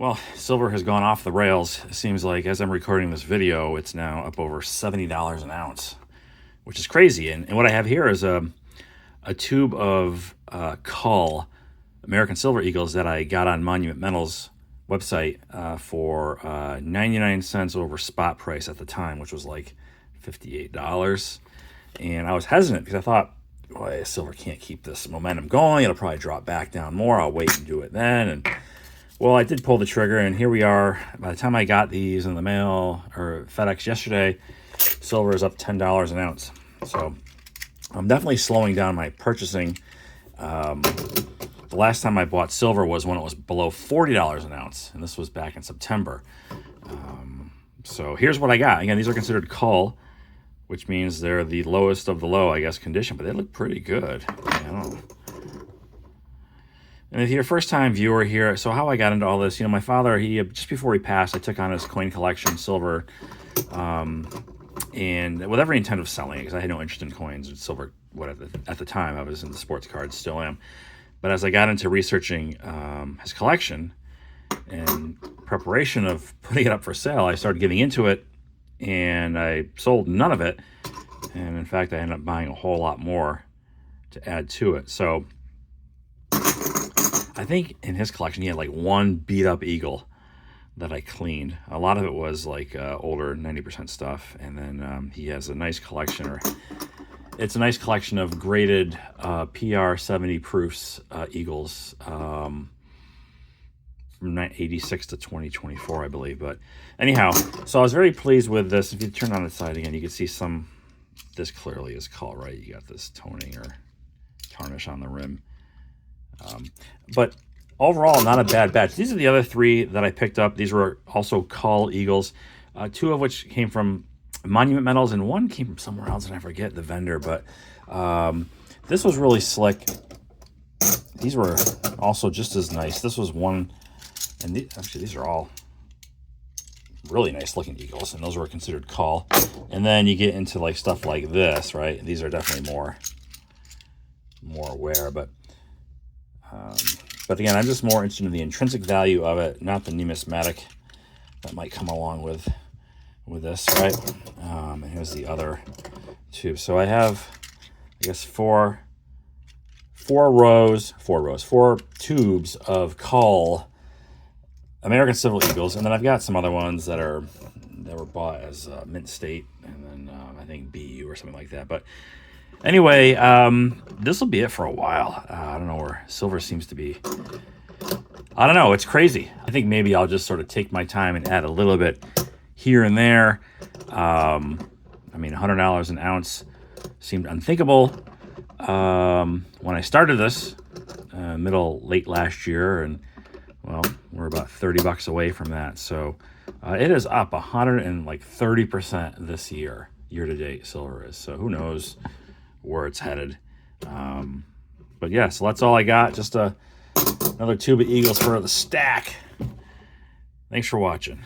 Well, silver has gone off the rails. It seems like as I'm recording this video, it's now up over $70 an ounce, which is crazy. And what I have here is a tube of Cull American Silver Eagles that I got on Monument Metals website for 99 cents over spot price at the time, which was like $58. And I was hesitant because I thought, boy, silver can't keep this momentum going. It'll probably drop back down more. I'll wait and do it then. And well, I did pull the trigger, and here we are. By the time I got these in the mail or FedEx yesterday, silver is up $10 an ounce. So I'm definitely slowing down my purchasing. The last time I bought silver was when it was below $40 an ounce, and this was back in September. So here's what I got. Again, these are considered Cull, which means they're the lowest of the low, I guess, condition, but they look pretty good. I don't know. And if you're a first-time viewer here, so how I got into all this, you know, my father, he just before he passed, I took on his coin collection, silver, and with every intent of selling it, because I had no interest in coins and silver. At the time, I was into sports cards, still am. But as I got into researching his collection and preparation of putting it up for sale, I started getting into it, and I sold none of it. And in fact, I ended up buying a whole lot more to add to it. So I think in his collection, he had like one beat up eagle that I cleaned. A lot of it was like older 90% stuff. And then he has a nice collection, or it's a nice collection of graded PR 70 proofs eagles from 86 to 2024, I believe. But anyhow, so I was very pleased with this. If you turn on the side again, you can see this clearly is Cull, right? You got this toning or tarnish on the rim. But overall, not a bad batch. These are the other three that I picked up. These were also Cull Eagles, two of which came from Monument Metals, and one came from somewhere else, and I forget the vendor. But this was really slick. These were also just as nice. This was one, and actually these are all really nice looking eagles, and those were considered Cull. And then you get into like stuff like this, right? These are definitely more aware, but again, I'm just more interested in the intrinsic value of it, not the numismatic that might come along with this, right? And here's the other tube. So I have, I guess, four tubes of Cull American Silver Eagles, and then I've got some other ones that were bought as Mint State, and then I think BU or something like that. But anyway, this will be it for a while. I don't know where silver seems to be. I don't know. It's crazy. I think maybe I'll just sort of take my time and add a little bit here and there. I mean, $100 an ounce seemed unthinkable when I started this late last year, and well, we're about $30 away from that. So it is up 130% this year to date. Silver is. So who knows where it's headed. But yeah, so that's all I got. Just another tube of eagles for the stack. Thanks for watching.